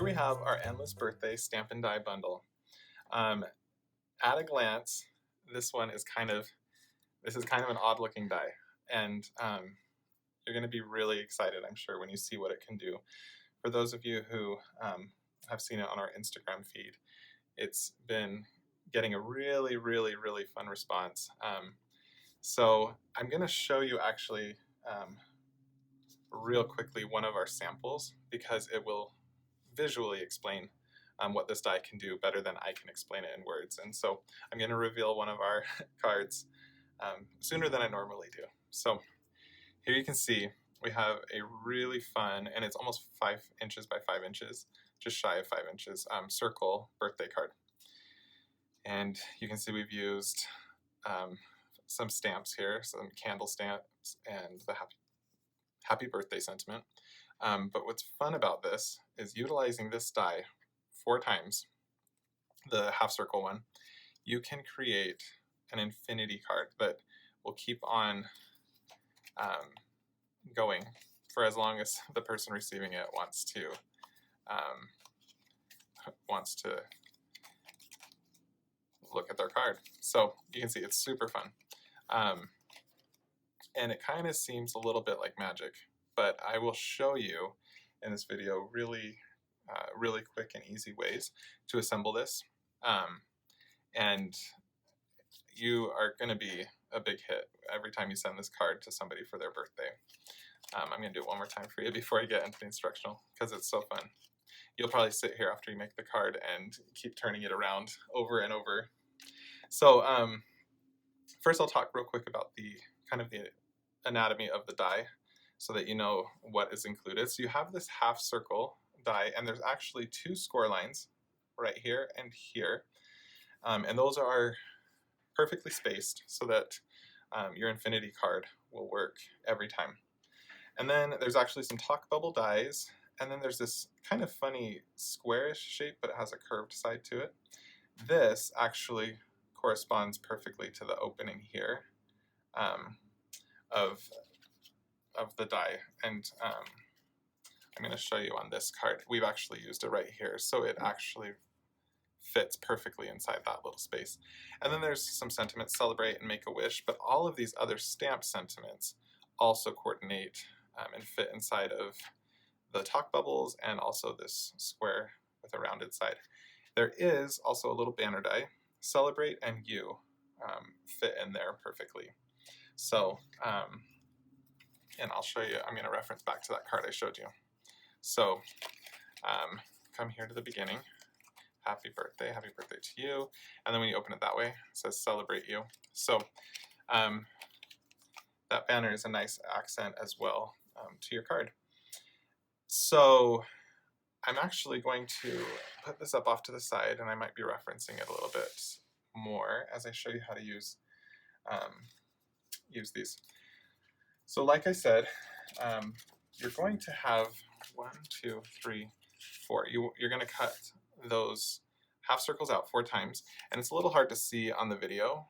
we have our Endless Birthday Stamp and Die bundle. At a glance, this is kind of an odd looking die, and you're going to be really excited, I'm sure, when you see what it can do. For those of you who have seen it on our Instagram feed, it's been getting a really, really, really fun response. So I'm going to show you actually real quickly one of our samples, because it will visually explain what this die can do better than I can explain it in words. And so I'm going to reveal one of our cards sooner than I normally do. So here you can see we have a really fun, and it's almost 5 inches by 5 inches, just shy of 5 inches, circle birthday card. And you can see we've used some stamps here, some candle stamps and the happy birthday sentiment. But what's fun about this is utilizing this die 4 times, the half circle one, you can create an infinity card that will keep on going for as long as the person receiving it wants to look at their card. So you can see it's super fun. And it kind of seems a little bit like magic, but I will show you in this video really quick and easy ways to assemble this. And you are going to be a big hit every time you send this card to somebody for their birthday. I'm going to do it one more time for you before I get into the instructional, because it's so fun. You'll probably sit here after you make the card and keep turning it around over and over. So first I'll talk real quick about the anatomy of the die so that you know what is included. So you have this half circle die, and there's actually 2 score lines right here and here. And those are perfectly spaced so that your infinity card will work every time. And then there's actually some talk bubble dies, and then there's this kind of funny squarish shape, but it has a curved side to it. This actually corresponds perfectly to the opening here of the die, and I'm going to show you on this card. We've actually used it right here, so it actually fits perfectly inside that little space. And then there's some sentiments, celebrate and make a wish, but all of these other stamp sentiments also coordinate and fit inside of the talk bubbles and also this square with a rounded side. There is also a little banner die, celebrate and you, fit in there perfectly. So, and I'll show you, I'm going to reference back to that card I showed you. So, come here to the beginning. Happy birthday to you. And then when you open it that way, it says celebrate you. So that banner is a nice accent as well to your card. So I'm actually going to put this up off to the side, and I might be referencing it a little bit more as I show you how to use these. So like I said, you're going to have 1, 2, 3, 4. You're going to cut those half circles out 4 times, and it's a little hard to see on the video,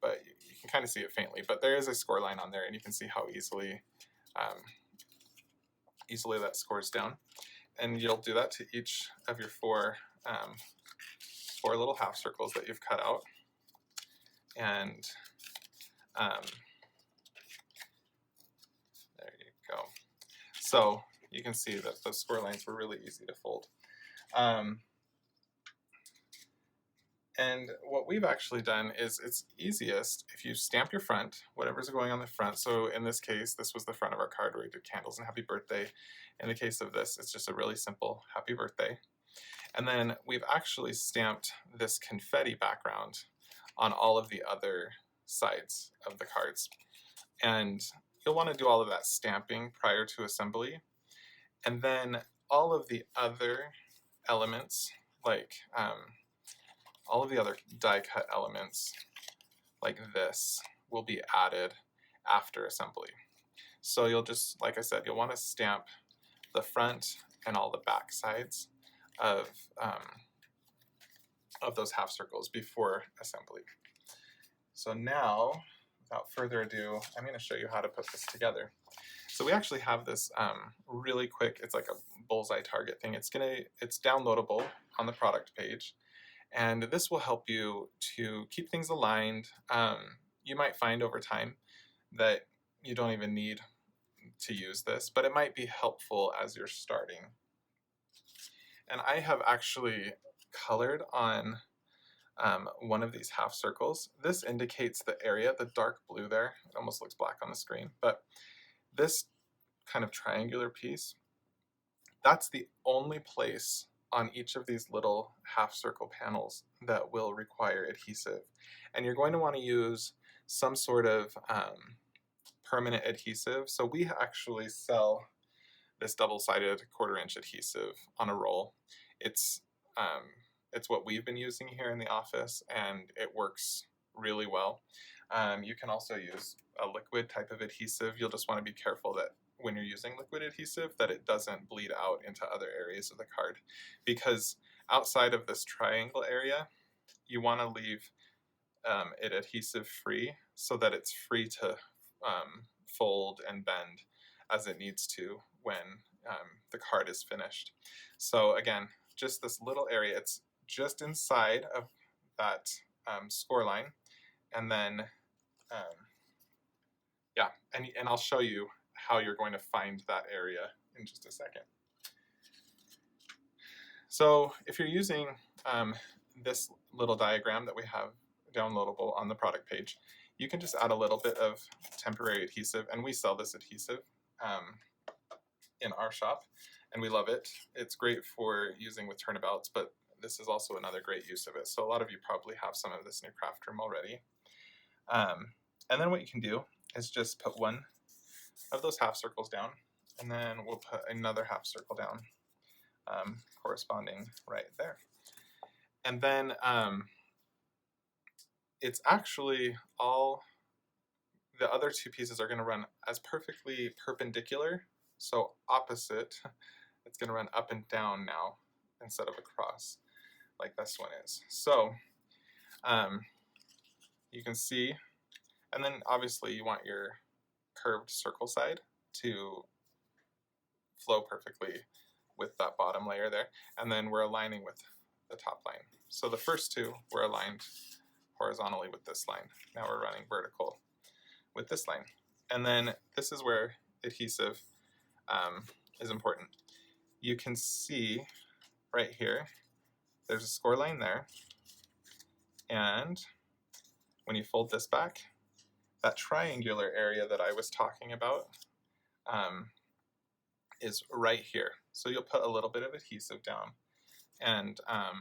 but you can kind of see it faintly. But there is a score line on there, and you can see how easily that scores down. And you'll do that to each of your 4 little half circles that you've cut out. And there you go. So you can see that those score lines were really easy to fold. And what we've actually done is it's easiest if you stamp your front, whatever's going on the front. So in this case, this was the front of our card where we did candles and happy birthday. In the case of this, it's just a really simple happy birthday. And then we've actually stamped this confetti background on all of the other sides of the cards. And you'll want to do all of that stamping prior to assembly. And then all of the other elements, like all of the other die cut elements like this, will be added after assembly. So you'll just, like I said, you'll want to stamp the front and all the back sides of those half circles before assembly. So now without further ado, I'm going to show you how to put this together. So we actually have this really quick, it's like a bullseye target thing. It's downloadable on the product page, and this will help you to keep things aligned. You might find over time that you don't even need to use this, but it might be helpful as you're starting. And I have actually colored on one of these half circles. This indicates the area, the dark blue there. It almost looks black on the screen, but this kind of triangular piece, that's the only place on each of these little half circle panels that will require adhesive. And you're going to want to use some sort of permanent adhesive. So we actually sell this double-sided 1/4" adhesive on a roll. It's what we've been using here in the office, and it works really well. You can also use a liquid type of adhesive. You'll just want to be careful that when you're using liquid adhesive that it doesn't bleed out into other areas of the card, because outside of this triangle area, you want to leave it adhesive free so that it's free to fold and bend as it needs to when the card is finished. So again, just this little area, it's just inside of that score line, and then yeah, and I'll show you how you're going to find that area in just a second. So if you're using this little diagram that we have downloadable on the product page, you can just add a little bit of temporary adhesive, and we sell this adhesive in our shop, and we love it. It's great for using with turnabouts, but this is also another great use of it. So a lot of you probably have some of this in your craft room already. And then what you can do is just put one of those half circles down, and then we'll put another half circle down corresponding right there. And then it's actually all, the other two pieces are going to run as perfectly perpendicular, so opposite. It's going to run up and down now instead of across like this one is. So you can see, and then obviously you want your curved circle side to flow perfectly with that bottom layer there, and then we're aligning with the top line. So the first two were aligned horizontally with this line. Now we're running vertical with this line. And then this is where adhesive is important. You can see right here, there's a score line there, and when you fold this back, that triangular area that I was talking about is right here. So you'll put a little bit of adhesive down, and let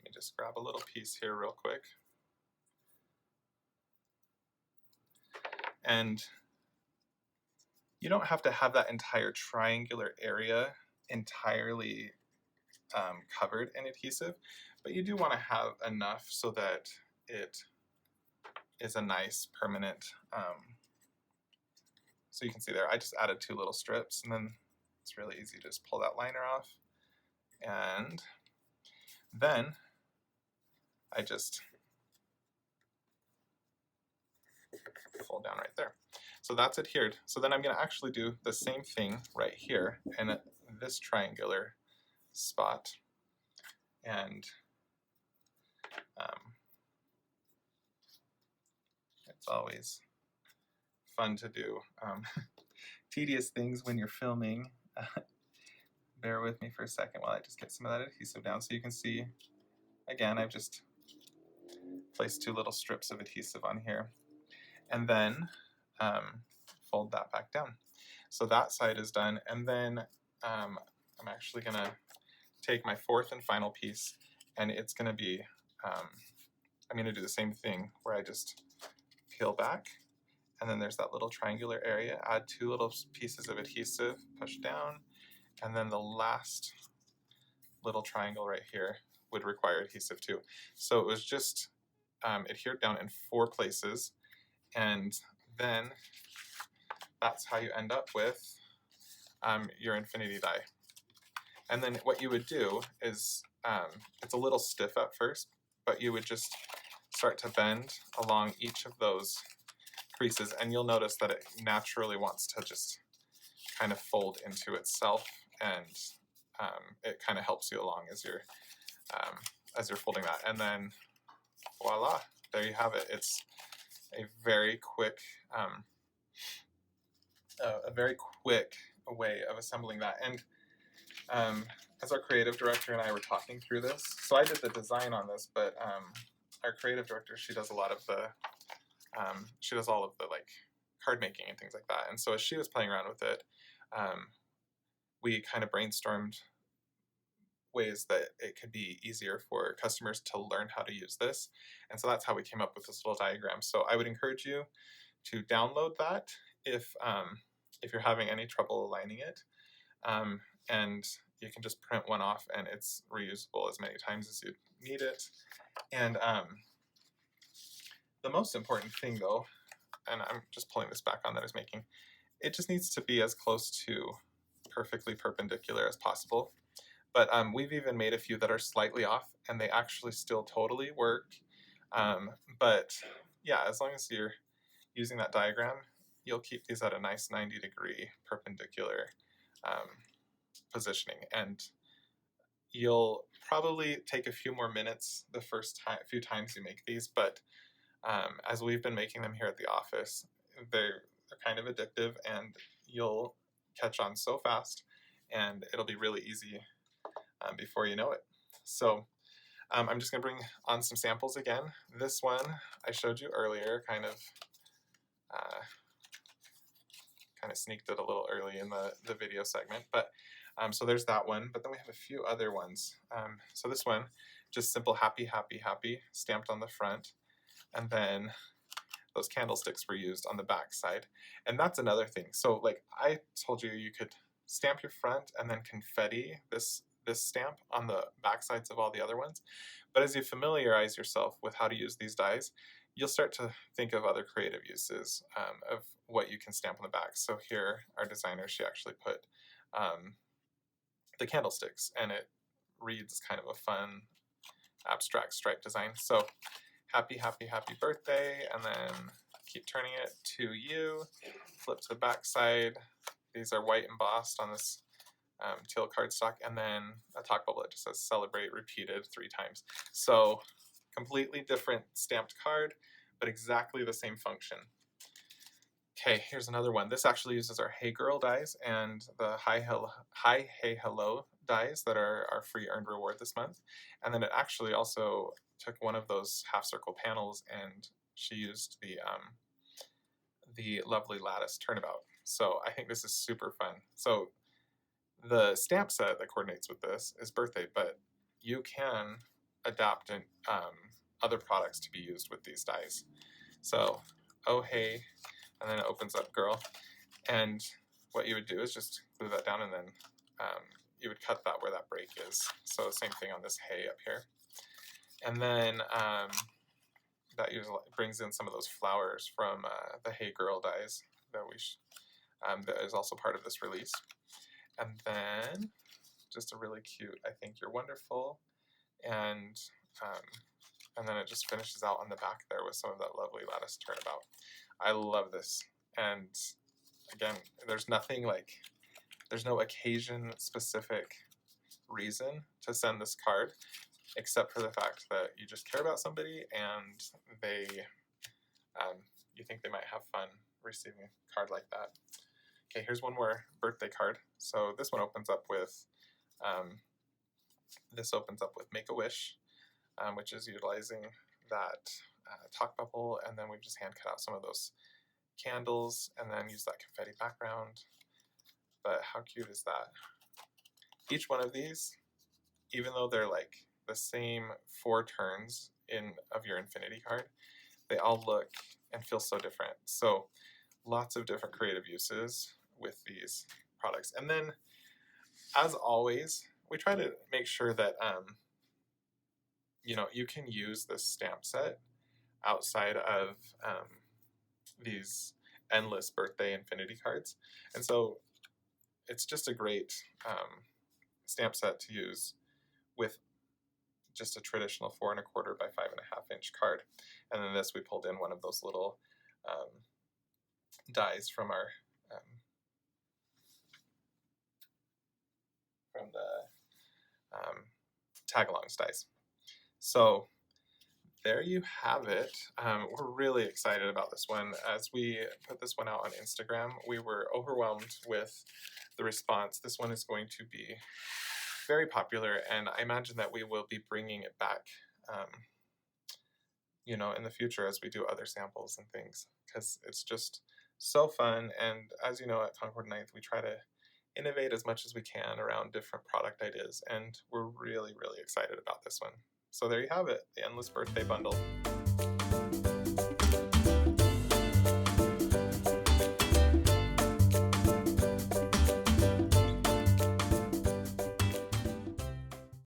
me just grab a little piece here real quick. And you don't have to have that entire triangular area entirely covered in adhesive, but you do want to have enough so that it is a nice permanent. So you can see there, I just added 2 little strips, and then it's really easy to just pull that liner off. And then I just fold down right there. So that's adhered. So then I'm going to actually do the same thing right here in this triangular spot. And it's always fun to do tedious things when you're filming. Bear with me for a second while I just get some of that adhesive down. So you can see, again, I've just placed 2 little strips of adhesive on here, and then fold that back down. So that side is done, and then I'm actually going to take my 4th and final piece, and it's going to be, I'm going to do the same thing where I just peel back, and then there's that little triangular area, add 2 little pieces of adhesive, push down, and then the last little triangle right here would require adhesive too. So it was just adhered down in 4 places, and then that's how you end up with your infinity die. And then what you would do is, it's a little stiff at first, but you would just start to bend along each of those creases, and you'll notice that it naturally wants to just kind of fold into itself, and it kind of helps you along as you're folding that. And then voila, there you have it. It's a very quick way of assembling that. And as our creative director and I were talking through this, so I did the design on this, but our creative director, she does a lot of the she does all of the like card making and things like that. And so as she was playing around with it, we kind of brainstormed ways that it could be easier for customers to learn how to use this. And so that's how we came up with this little diagram. So I would encourage you to download that if you're having any trouble aligning it. And you can just print one off, and it's reusable as many times as you need it. And the most important thing though, and I'm just pulling this back on that I was making, it just needs to be as close to perfectly perpendicular as possible. But we've even made a few that are slightly off, and they actually still totally work. But yeah, as long as you're using that diagram, you'll keep these at a nice 90-degree perpendicular positioning. And you'll probably take a few more minutes the first few times you make these, but as we've been making them here at the office, they're kind of addictive, and you'll catch on so fast, and it'll be really easy before you know it. So I'm just going to bring on some samples again. This one I showed you earlier, kind of sneaked it a little early in the video segment, but so there's that one, but then we have a few other ones. So this one, just simple happy, happy, happy stamped on the front, and then those candlesticks were used on the back side. And that's another thing. So like I told you, you could stamp your front and then confetti this stamp on the back sides of all the other ones. But as you familiarize yourself with how to use these dies, you'll start to think of other creative uses of what you can stamp on the back. So here, our designer, she actually put the candlesticks, and it reads kind of a fun abstract stripe design. So happy, happy, happy birthday, and then keep turning it to you, flip to the back side. These are white embossed on this teal cardstock, and then a talk bubble that just says celebrate repeated 3 times. So completely different stamped card, but exactly the same function. Okay, here's another one. This actually uses our Hey Girl dies and the Hi Hey Hello dies that are our free earned reward this month. And then it actually also took one of those half circle panels, and she used the lovely lattice turnabout. So I think this is super fun. So the stamp set that coordinates with this is birthday, but you can adapt other products to be used with these dies. So, oh hey, and then it opens up girl. And what you would do is just glue that down, and then you would cut that where that break is. So same thing on this hey up here. And then that usually brings in some of those flowers from the Hey Girl dies that that is also part of this release. And then just a really cute, I think you're wonderful, and then it just finishes out on the back there with some of that lovely lattice turnabout. I love this, and again, there's no occasion specific reason to send this card, except for the fact that you just care about somebody, and you think they might have fun receiving a card like that. Okay, here's one more birthday card. So this one opens up with Make-A-Wish, which is utilizing that talk bubble, and then we've just hand cut out some of those candles and then use that confetti background. But how cute is that? Each one of these, even though they're like the same 4 turns of your infinity card, they all look and feel so different. So lots of different creative uses with these products. And then, as always, we try to make sure that you can use this stamp set outside of these endless birthday infinity cards. And so it's just a great stamp set to use with just a traditional 4 1/4 by 5 1/2 inch card. And then this, we pulled in one of those little dies from our from the tag-alongs dies. So there you have it. We're really excited about this one. As we put this one out on Instagram, we were overwhelmed with the response. This one is going to be very popular, and I imagine that we will be bringing it back, you know, in the future as we do other samples and things, because it's just so fun. And as you know, at Concord 9th, we try to innovate as much as we can around different product ideas, and we're really, really excited about this one. So there you have it, the Endless Birthday Bundle.